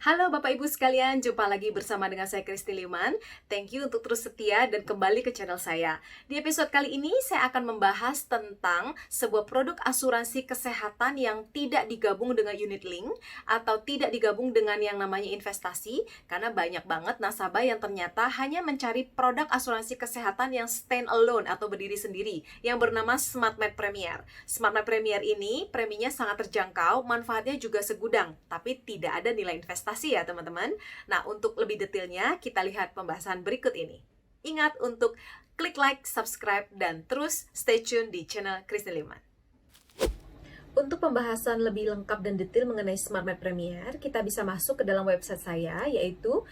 Halo Bapak Ibu sekalian, jumpa lagi bersama dengan saya Kristi Liman. Thank you untuk terus setia dan kembali ke channel saya. Di episode kali ini saya akan membahas tentang sebuah produk asuransi kesehatan yang tidak digabung dengan unit link atau tidak digabung dengan yang namanya investasi, karena banyak banget nasabah yang ternyata hanya mencari produk asuransi kesehatan yang stand alone atau berdiri sendiri yang bernama SmartMed Premier. SmartMed Premier ini preminya sangat terjangkau, manfaatnya juga segudang, tapi tidak ada nilai investasi ya teman-teman. Nah, untuk lebih detailnya kita lihat pembahasan berikut ini. Ingat untuk klik like, subscribe, dan terus stay tune di channel Kristi Liman. Untuk pembahasan lebih lengkap dan detail mengenai SmartMed Premier, kita bisa masuk ke dalam website saya, yaitu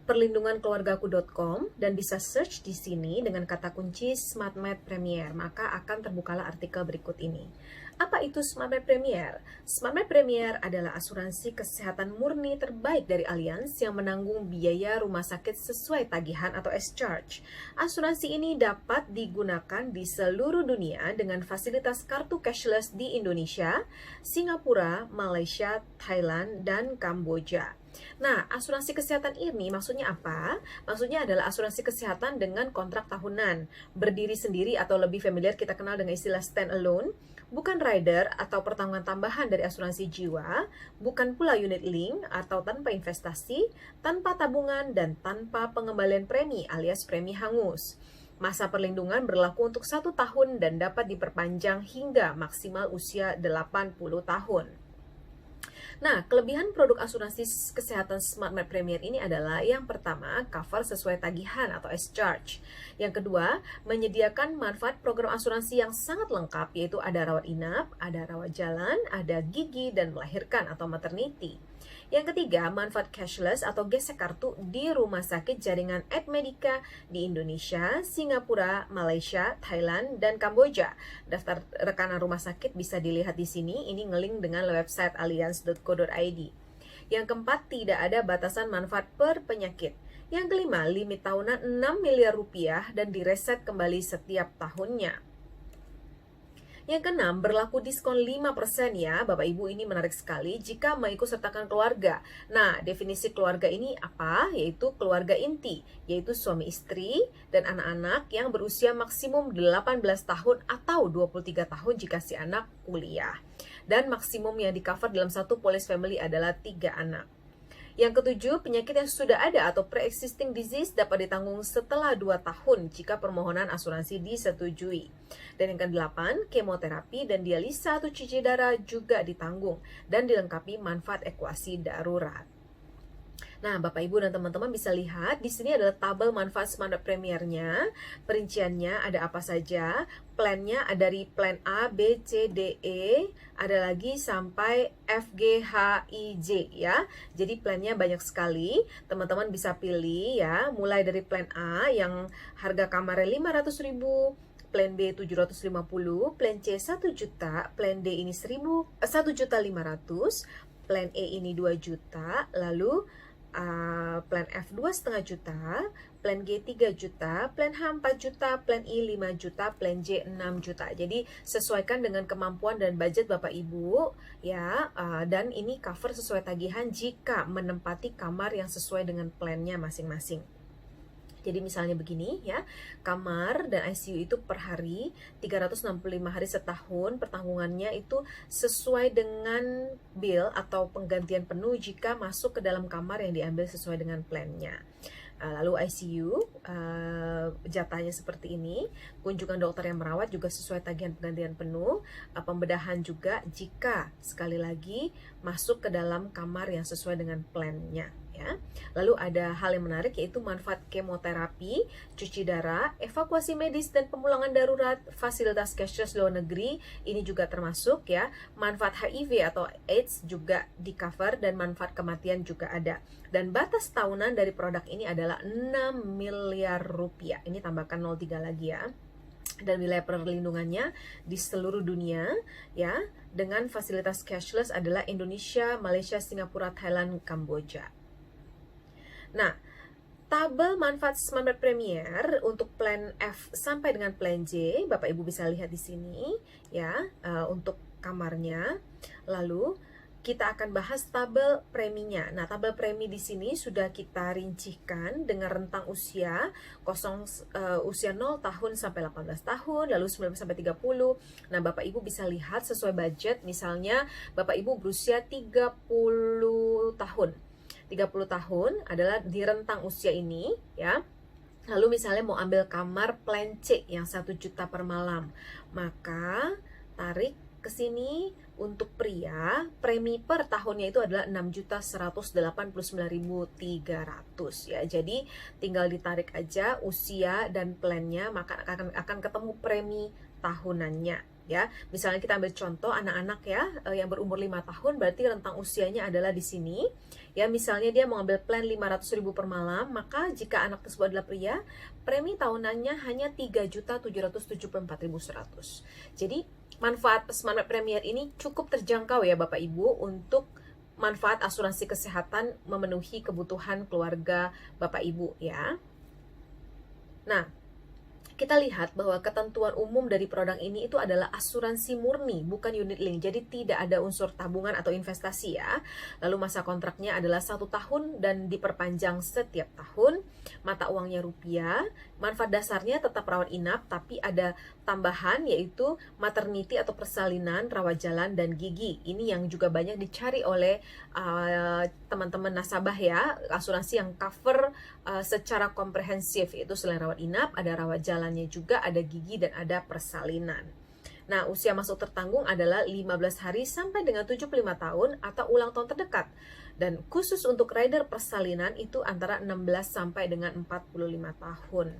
perlindungankeluargaku.com, dan bisa search di sini dengan kata kunci SmartMed Premier, maka akan terbukalah artikel berikut ini. Apa itu SmartMed Premier? SmartMed Premier adalah asuransi kesehatan murni terbaik dari Allianz yang menanggung biaya rumah sakit sesuai tagihan atau S-Charge. Asuransi ini dapat digunakan di seluruh dunia dengan fasilitas kartu cashless di Indonesia, Singapura, Malaysia, Thailand, dan Kamboja. Nah, asuransi kesehatan ini maksudnya apa? Maksudnya adalah asuransi kesehatan dengan kontrak tahunan, berdiri sendiri atau lebih familiar kita kenal dengan istilah stand alone, bukan rider atau pertanggungan tambahan dari asuransi jiwa, bukan pula unit link atau tanpa investasi, tanpa tabungan, dan tanpa pengembalian premi alias premi hangus. Masa perlindungan berlaku untuk 1 tahun dan dapat diperpanjang hingga maksimal usia 80 tahun. Nah, kelebihan produk asuransi kesehatan SmartMed Premier ini adalah yang pertama, cover sesuai tagihan atau S-Charge. Yang kedua, menyediakan manfaat program asuransi yang sangat lengkap, yaitu ada rawat inap, ada rawat jalan, ada gigi, dan melahirkan atau maternity. Yang ketiga, manfaat cashless atau gesek kartu di rumah sakit jaringan Edmedica di Indonesia, Singapura, Malaysia, Thailand, dan Kamboja. Daftar rekanan rumah sakit bisa dilihat di sini, ini ngelink dengan website allianz.co.id. Yang keempat, tidak ada batasan manfaat per penyakit. Yang kelima, limit tahunan 6 miliar rupiah dan direset kembali setiap tahunnya. Yang keenam, berlaku diskon 5% ya, Bapak Ibu, ini menarik sekali jika mengikut sertakan keluarga. Nah, definisi keluarga ini apa? Yaitu keluarga inti, yaitu suami istri dan anak-anak yang berusia maksimum 18 tahun atau 23 tahun jika si anak kuliah. Dan maksimum yang di cover dalam satu polis family adalah 3 anak. Yang ketujuh, penyakit yang sudah ada atau pre-existing disease dapat ditanggung setelah 2 tahun jika permohonan asuransi disetujui. Dan yang kedelapan, kemoterapi dan dialisa atau cuci darah juga ditanggung dan dilengkapi manfaat ekuasi darurat. Nah, Bapak Ibu dan teman-teman bisa lihat di sini adalah tabel manfaat SmartMed Premiernya. Perinciannya ada apa saja? Plannya ada dari plan A, B, C, D, E, ada lagi sampai F, G, H, I, J ya. Jadi plannya banyak sekali. Teman-teman bisa pilih ya, mulai dari plan A yang harga kamarnya 500.000, plan B 750, plan C 1 juta, plan D ini 1.500.000, plan E ini 2 juta, lalu plan F 2,5 juta, plan G 3 juta, plan H 4 juta, plan I 5 juta, plan J 6 juta. Jadi sesuaikan dengan kemampuan dan budget Bapak Ibu ya, dan ini cover sesuai tagihan jika menempati kamar yang sesuai dengan plannya masing-masing. Jadi misalnya begini ya, kamar dan ICU itu per hari 365 hari setahun, pertanggungannya itu sesuai dengan bill atau penggantian penuh jika masuk ke dalam kamar yang diambil sesuai dengan plannya. Lalu ICU jatahnya seperti ini, kunjungan dokter yang merawat juga sesuai tagihan penggantian penuh, pembedahan juga jika sekali lagi masuk ke dalam kamar yang sesuai dengan plannya. Ya. Lalu ada hal yang menarik yaitu manfaat kemoterapi, cuci darah, evakuasi medis dan pemulangan darurat, fasilitas cashless luar negeri ini juga termasuk ya. Manfaat HIV atau AIDS juga di cover dan manfaat kematian juga ada. Dan batas tahunan dari produk ini adalah 6 miliar rupiah. Ini tambahkan 03 lagi ya. Dan wilayah perlindungannya di seluruh dunia ya, dengan fasilitas cashless adalah Indonesia, Malaysia, Singapura, Thailand, Kamboja. Nah, tabel manfaat SmartMed Premier untuk plan F sampai dengan plan J, Bapak Ibu bisa lihat di sini ya, untuk kamarnya. Lalu kita akan bahas tabel preminya. Nah, tabel premi di sini sudah kita rincikan dengan rentang usia usia 0 tahun sampai 18 tahun, lalu 19 sampai 30. Nah, Bapak Ibu bisa lihat sesuai budget, misalnya Bapak Ibu berusia 30 tahun. 30 tahun adalah di rentang usia ini, ya. Lalu misalnya mau ambil kamar plan C yang 1 juta per malam, maka tarik ke sini. Untuk pria, premi per tahunnya itu adalah 6.189.300 ya. Jadi tinggal ditarik aja usia dan plannya, maka akan ketemu premi tahunannya ya. Misalnya kita ambil contoh anak-anak ya, yang berumur 5 tahun, berarti rentang usianya adalah di sini. Ya, misalnya dia mau ambil plan 500.000 per malam, maka jika anak tersebut adalah pria, premi tahunannya hanya 3.274.100. Jadi manfaat Smart Med Premier ini cukup terjangkau ya Bapak Ibu untuk manfaat asuransi kesehatan memenuhi kebutuhan keluarga Bapak Ibu ya. Nah, kita lihat bahwa ketentuan umum dari produk ini itu adalah asuransi murni, bukan unit link. Jadi tidak ada unsur tabungan atau investasi ya. Lalu masa kontraknya adalah 1 tahun dan diperpanjang setiap tahun. Mata uangnya rupiah. Manfaat dasarnya tetap rawat inap, tapi ada tambahan yaitu maternity atau persalinan, rawat jalan, dan gigi. Ini yang juga banyak dicari oleh teman-teman nasabah ya. Asuransi yang cover secara komprehensif, yaitu selain rawat inap, ada rawat jalannya juga, ada gigi, dan ada persalinan. Nah, usia masuk tertanggung adalah 15 hari sampai dengan 75 tahun atau ulang tahun terdekat. Dan khusus untuk rider persalinan itu antara 16 sampai dengan 45 tahun.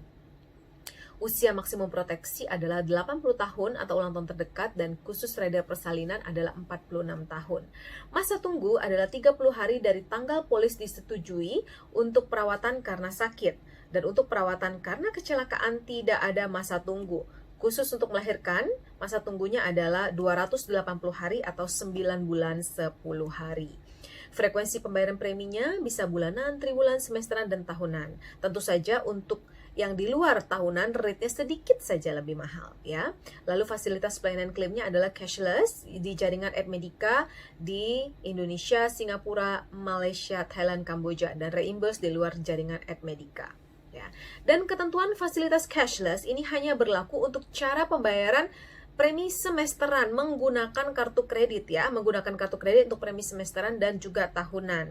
Usia maksimum proteksi adalah 80 tahun atau ulang tahun terdekat, dan khusus rider persalinan adalah 46 tahun. Masa tunggu adalah 30 hari dari tanggal polis disetujui untuk perawatan karena sakit, dan untuk perawatan karena kecelakaan tidak ada masa tunggu. Khusus untuk melahirkan, masa tunggunya adalah 280 hari atau 9 bulan 10 hari. Frekuensi pembayaran preminya bisa bulanan, triwulan, semesteran, dan tahunan. Tentu saja untuk yang di luar tahunan rate-nya sedikit saja lebih mahal ya. Lalu fasilitas pelayanan klaimnya adalah cashless di jaringan App Medica di Indonesia, Singapura, Malaysia, Thailand, Kamboja, dan reimburse di luar jaringan App Medica. Ya. Dan ketentuan fasilitas cashless ini hanya berlaku untuk cara pembayaran premi semesteran menggunakan kartu kredit ya, menggunakan kartu kredit untuk premi semesteran dan juga tahunan.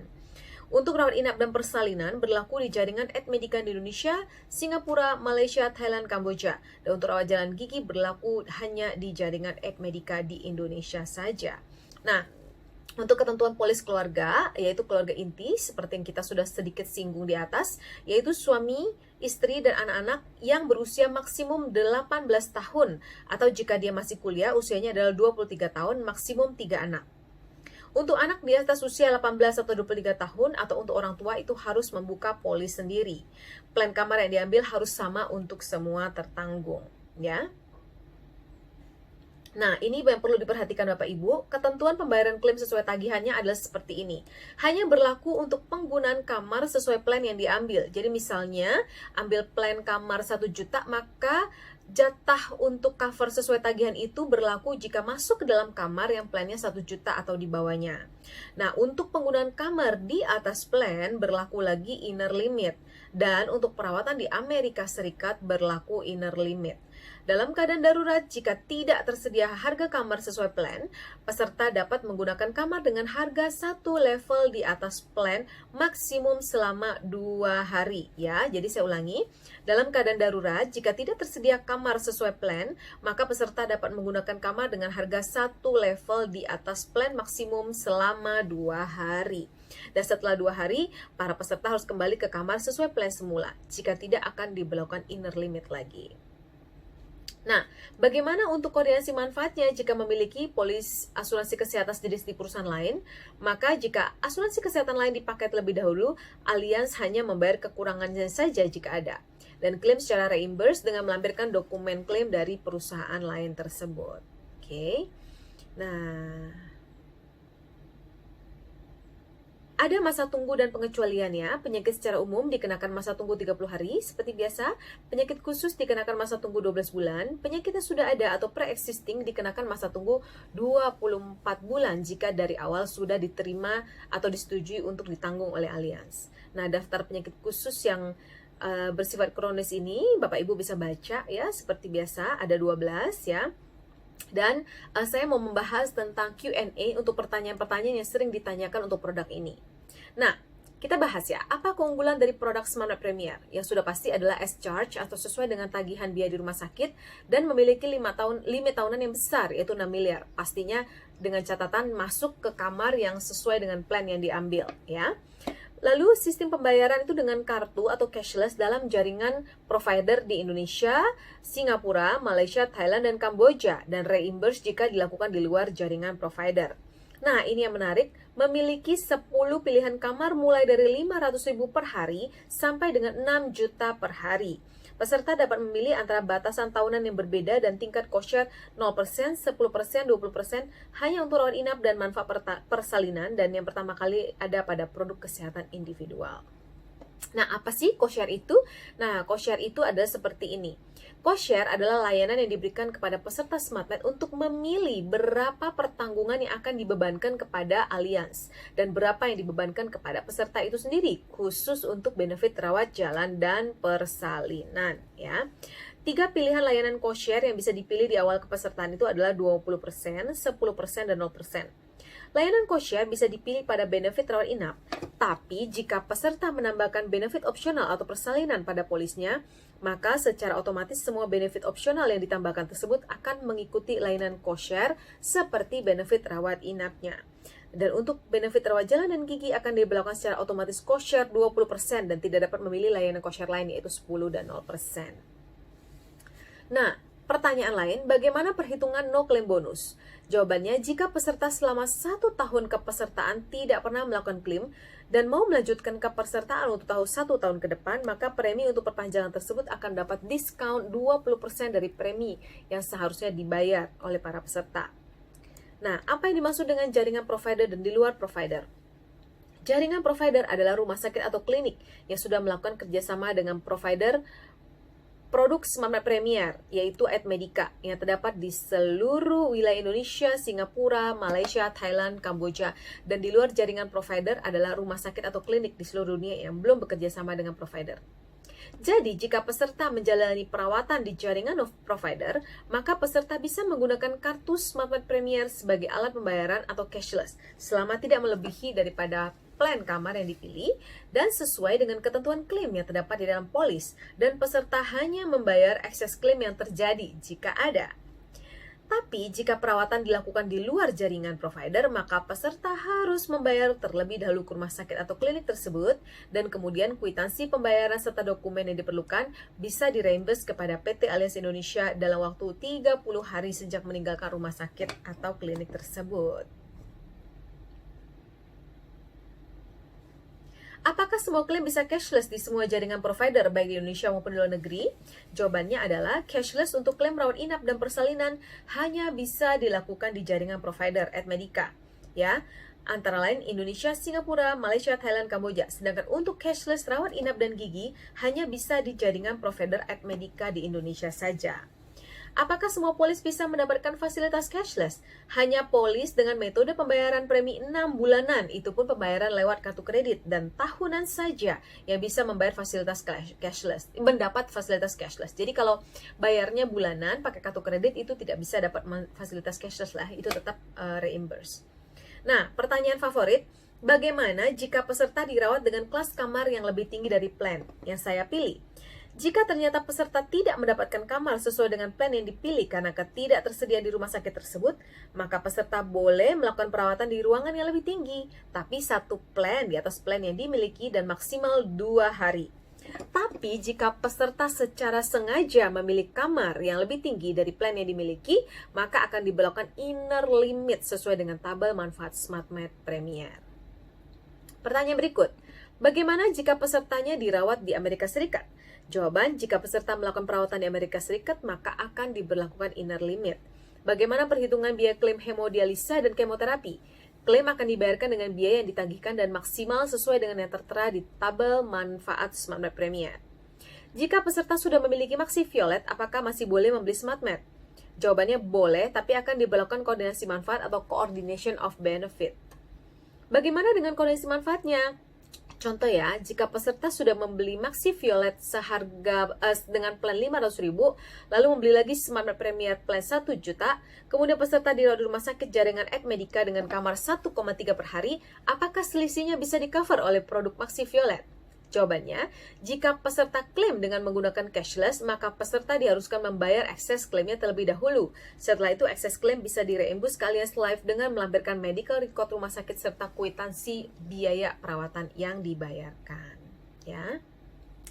Untuk rawat inap dan persalinan berlaku di jaringan App Medica di Indonesia, Singapura, Malaysia, Thailand, Kamboja. Dan untuk rawat jalan gigi berlaku hanya di jaringan App Medica di Indonesia saja. Nah, untuk ketentuan polis keluarga, yaitu keluarga inti, seperti yang kita sudah sedikit singgung di atas, yaitu suami, istri, dan anak-anak yang berusia maksimum 18 tahun, atau jika dia masih kuliah, usianya adalah 23 tahun, maksimum 3 anak. Untuk anak di atas usia 18 atau 23 tahun, atau untuk orang tua itu harus membuka polis sendiri. Plan kamar yang diambil harus sama untuk semua tertanggung, ya. Nah, ini yang perlu diperhatikan Bapak Ibu, ketentuan pembayaran klaim sesuai tagihannya adalah seperti ini. Hanya berlaku untuk penggunaan kamar sesuai plan yang diambil. Jadi misalnya, ambil plan kamar 1 juta, maka jatah untuk cover sesuai tagihan itu berlaku jika masuk ke dalam kamar yang plannya 1 juta atau di bawahnya. Nah, untuk penggunaan kamar di atas plan berlaku lagi inner limit. Dan untuk perawatan di Amerika Serikat berlaku inner limit. Dalam keadaan darurat, jika tidak tersedia harga kamar sesuai plan, peserta dapat menggunakan kamar dengan harga 1 level di atas plan maksimum selama 2 hari. Ya, jadi saya ulangi, dalam keadaan darurat, jika tidak tersedia kamar sesuai plan, maka peserta dapat menggunakan kamar dengan harga 1 level di atas plan maksimum selama 2 hari. Dan setelah 2 hari, para peserta harus kembali ke kamar sesuai plan semula. Jika tidak, akan diberlakukan inner limit lagi. Nah, bagaimana untuk koordinasi manfaatnya jika memiliki polis asuransi kesehatan jenis di perusahaan lain? Maka jika asuransi kesehatan lain dipakai terlebih dahulu, Allianz hanya membayar kekurangannya saja jika ada. Dan klaim secara reimburse dengan melampirkan dokumen klaim dari perusahaan lain tersebut. Oke. Nah, Ada masa tunggu dan pengecualiannya. Penyakit secara umum dikenakan masa tunggu 30 hari seperti biasa. Penyakit khusus dikenakan masa tunggu 12 bulan. Penyakit yang sudah ada atau pre-existing dikenakan masa tunggu 24 bulan jika dari awal sudah diterima atau disetujui untuk ditanggung oleh Allianz. Nah, daftar penyakit khusus yang bersifat kronis ini Bapak Ibu bisa baca ya, seperti biasa ada 12 ya. Dan saya mau membahas tentang Q&A untuk pertanyaan-pertanyaan yang sering ditanyakan untuk produk ini. Nah, kita bahas ya, apa keunggulan dari produk SmartMed Premier? Yang sudah pasti adalah S-Charge atau sesuai dengan tagihan biaya di rumah sakit dan memiliki limit tahunan yang besar, yaitu 6 miliar. Pastinya dengan catatan masuk ke kamar yang sesuai dengan plan yang diambil ya. Lalu sistem pembayaran itu dengan kartu atau cashless dalam jaringan provider di Indonesia, Singapura, Malaysia, Thailand, dan Kamboja, dan reimburse jika dilakukan di luar jaringan provider. Nah, ini yang menarik, memiliki 10 pilihan kamar mulai dari 500.000 per hari sampai dengan 6 juta per hari. Peserta dapat memilih antara batasan tahunan yang berbeda dan tingkat co-share 0%, 10%, 20% hanya untuk rawat inap dan manfaat persalinan, dan yang pertama kali ada pada produk kesehatan individual. Nah, apa sih co-share itu? Nah, co-share itu adalah seperti ini. Co-share adalah layanan yang diberikan kepada peserta SmartMed untuk memilih berapa pertanggungan yang akan dibebankan kepada Allianz dan berapa yang dibebankan kepada peserta itu sendiri, khusus untuk benefit rawat jalan dan persalinan ya. 3 pilihan layanan co-share yang bisa dipilih di awal kepesertaan itu adalah 20%, 10%, dan 0%. Layanan co-share bisa dipilih pada benefit rawat inap, tapi jika peserta menambahkan benefit opsional atau persalinan pada polisnya, maka secara otomatis semua benefit opsional yang ditambahkan tersebut akan mengikuti layanan co-share seperti benefit rawat inapnya. Dan untuk benefit rawat jalan dan gigi akan diberlakukan secara otomatis co-share 20% dan tidak dapat memilih layanan co-share lain yaitu 10 dan 0%. Nah, pertanyaan lain, bagaimana perhitungan no claim bonus? Jawabannya, jika peserta selama 1 tahun kepesertaan tidak pernah melakukan klaim dan mau melanjutkan kepesertaan untuk 1 tahun ke depan, maka premi untuk perpanjangan tersebut akan dapat diskon 20% dari premi yang seharusnya dibayar oleh para peserta. Nah, apa yang dimaksud dengan jaringan provider dan di luar provider? Jaringan provider adalah rumah sakit atau klinik yang sudah melakukan kerjasama dengan provider produk SmartMed Premier, yaitu Admedica, yang terdapat di seluruh wilayah Indonesia, Singapura, Malaysia, Thailand, Kamboja, dan di luar jaringan provider adalah rumah sakit atau klinik di seluruh dunia yang belum bekerja sama dengan provider. Jadi, jika peserta menjalani perawatan di jaringan provider, maka peserta bisa menggunakan kartu SmartMed Premier sebagai alat pembayaran atau cashless, selama tidak melebihi daripada plan kamar yang dipilih dan sesuai dengan ketentuan klaim yang terdapat di dalam polis, dan peserta hanya membayar ekses klaim yang terjadi jika ada. Tapi jika perawatan dilakukan di luar jaringan provider, maka peserta harus membayar terlebih dahulu ke rumah sakit atau klinik tersebut, dan kemudian kwitansi pembayaran serta dokumen yang diperlukan bisa direimburse kepada PT Allianz Indonesia dalam waktu 30 hari sejak meninggalkan rumah sakit atau klinik tersebut. Apakah semua klaim bisa cashless di semua jaringan provider baik di Indonesia maupun di luar negeri? Jawabannya adalah cashless untuk klaim rawat inap dan persalinan hanya bisa dilakukan di jaringan provider Admedica, ya. Antara lain Indonesia, Singapura, Malaysia, Thailand, Kamboja. Sedangkan untuk cashless rawat inap dan gigi hanya bisa di jaringan provider Admedica di Indonesia saja. Apakah semua polis bisa mendapatkan fasilitas cashless? Hanya polis dengan metode pembayaran premi 6 bulanan, itu pun pembayaran lewat kartu kredit, dan tahunan saja yang bisa membayar fasilitas cashless, mendapat fasilitas cashless. Jadi kalau bayarnya bulanan pakai kartu kredit itu tidak bisa dapat fasilitas cashless lah, itu tetap reimburse. Nah, pertanyaan favorit, bagaimana jika peserta dirawat dengan kelas kamar yang lebih tinggi dari plan yang saya pilih? Jika ternyata peserta tidak mendapatkan kamar sesuai dengan plan yang dipilih karena tidak tersedia di rumah sakit tersebut, maka peserta boleh melakukan perawatan di ruangan yang lebih tinggi, tapi satu plan di atas plan yang dimiliki dan maksimal 2 hari. Tapi jika peserta secara sengaja memilih kamar yang lebih tinggi dari plan yang dimiliki, maka akan diberlakukan inner limit sesuai dengan tabel manfaat SmartMed Premier. Pertanyaan berikut, bagaimana jika pesertanya dirawat di Amerika Serikat? Jawaban, jika peserta melakukan perawatan di Amerika Serikat, maka akan diberlakukan inner limit. Bagaimana perhitungan biaya klaim hemodialisa dan kemoterapi? Klaim akan dibayarkan dengan biaya yang ditagihkan dan maksimal sesuai dengan yang tertera di tabel manfaat SmartMed Premier. Jika peserta sudah memiliki Maxi Violet, apakah masih boleh membeli SmartMed? Jawabannya boleh, tapi akan diberlakukan koordinasi manfaat atau coordination of benefit. Bagaimana dengan koordinasi manfaatnya? Contoh ya, jika peserta sudah membeli Maxi Violet seharga dengan plan 500.000, lalu membeli lagi SmartMed Premier plan 1 juta, kemudian peserta dirawat di rumah sakit jaringan Ed Medica dengan kamar 1,3 per hari, apakah selisihnya bisa di-cover oleh produk Maxi Violet? Jawabannya, jika peserta klaim dengan menggunakan cashless, maka peserta diharuskan membayar excess klaimnya terlebih dahulu. Setelah itu, excess klaim bisa direimbus ke alias live dengan melampirkan medical record rumah sakit serta kwitansi biaya perawatan yang dibayarkan. Ya.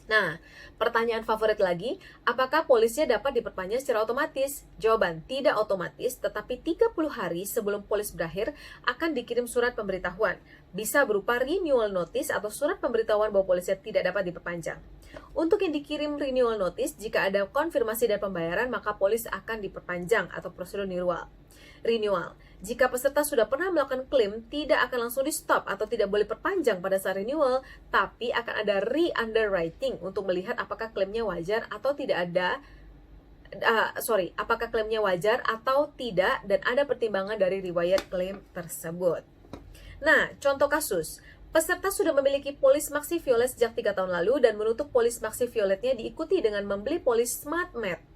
Nah, pertanyaan favorit lagi, apakah polisnya dapat diperpanjang secara otomatis? Jawaban, tidak otomatis, tetapi 30 hari sebelum polis berakhir akan dikirim surat pemberitahuan. Bisa berupa renewal notice atau surat pemberitahuan bahwa polisnya tidak dapat diperpanjang. Untuk yang dikirim renewal notice, jika ada konfirmasi dan pembayaran, maka polis akan diperpanjang atau prosedur renewal. Jika peserta sudah pernah melakukan klaim, tidak akan langsung di-stop atau tidak boleh perpanjang pada saat renewal, tapi akan ada re-underwriting untuk melihat apakah klaimnya wajar atau tidak apakah klaimnya wajar atau tidak, dan ada pertimbangan dari riwayat klaim tersebut. Nah, contoh kasus, peserta sudah memiliki polis Maxi Violet sejak 3 tahun lalu dan menutup polis Maxi Violetnya diikuti dengan membeli polis SmartMed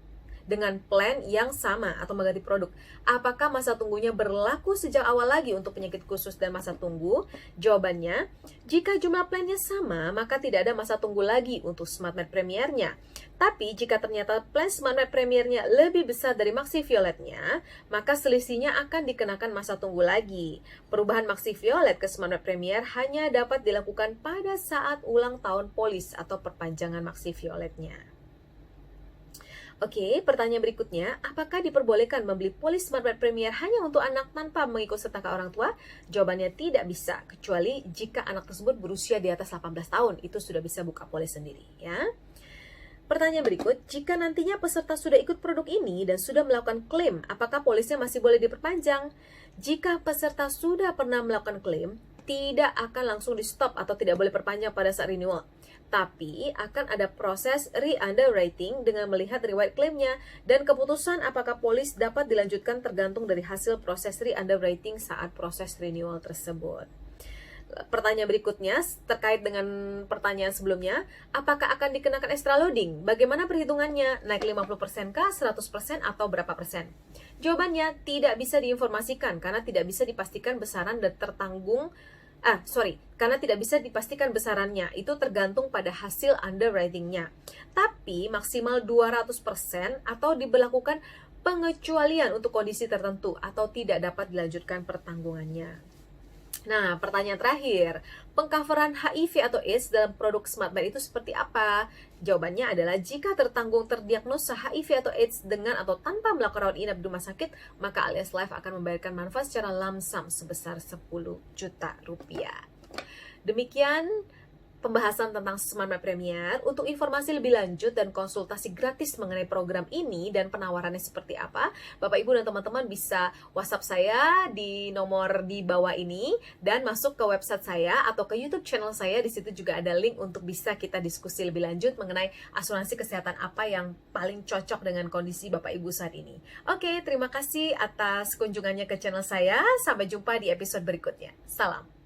dengan plan yang sama atau mengganti produk. Apakah masa tunggunya berlaku sejak awal lagi untuk penyakit khusus dan masa tunggu? Jawabannya, jika jumlah plannya sama, maka tidak ada masa tunggu lagi untuk SmartMed Premiernya. Tapi jika ternyata plan SmartMed Premiernya lebih besar dari Maxi Violetnya, maka selisihnya akan dikenakan masa tunggu lagi. Perubahan Maxi Violet ke SmartMed Premier hanya dapat dilakukan pada saat ulang tahun polis atau perpanjangan Maxi Violetnya. Oke, pertanyaan berikutnya, apakah diperbolehkan membeli polis SmartMed Premier hanya untuk anak tanpa mengikut sertakan orang tua? Jawabannya tidak bisa, kecuali jika anak tersebut berusia di atas 18 tahun, itu sudah bisa buka polis sendiri, ya. Pertanyaan berikut, jika nantinya peserta sudah ikut produk ini dan sudah melakukan klaim, apakah polisnya masih boleh diperpanjang? Jika peserta sudah pernah melakukan klaim, tidak akan langsung di-stop atau tidak boleh perpanjang pada saat renewal. Tapi akan ada proses re-underwriting dengan melihat riwayat klaimnya, dan keputusan apakah polis dapat dilanjutkan tergantung dari hasil proses re-underwriting saat proses renewal tersebut. Pertanyaan berikutnya terkait dengan pertanyaan sebelumnya, apakah akan dikenakan extra loading? Bagaimana perhitungannya? Naik 50% kah, 100% atau berapa persen? Jawabannya tidak bisa diinformasikan karena tidak bisa dipastikan besaran dan karena tidak bisa dipastikan besarannya, itu tergantung pada hasil underwriting-nya. Tapi maksimal 200% atau diberlakukan pengecualian untuk kondisi tertentu atau tidak dapat dilanjutkan pertanggungannya. Nah, pertanyaan terakhir, pengcoveran HIV atau AIDS dalam produk SmartMed itu seperti apa? Jawabannya adalah jika terdiagnosa HIV atau AIDS dengan atau tanpa melakukan rawat inap di rumah sakit, maka alias Life akan membayarkan manfaat secara lump sum sebesar 10 juta rupiah. Demikian pembahasan tentang SmartMed Premier. Untuk informasi lebih lanjut dan konsultasi gratis mengenai program ini dan penawarannya seperti apa, Bapak Ibu dan teman-teman bisa WhatsApp saya di nomor di bawah ini dan masuk ke website saya atau ke YouTube channel saya. Di situ juga ada link untuk bisa kita diskusi lebih lanjut mengenai asuransi kesehatan apa yang paling cocok dengan kondisi Bapak Ibu saat ini. Oke, terima kasih atas kunjungannya ke channel saya. Sampai jumpa di episode berikutnya. Salam.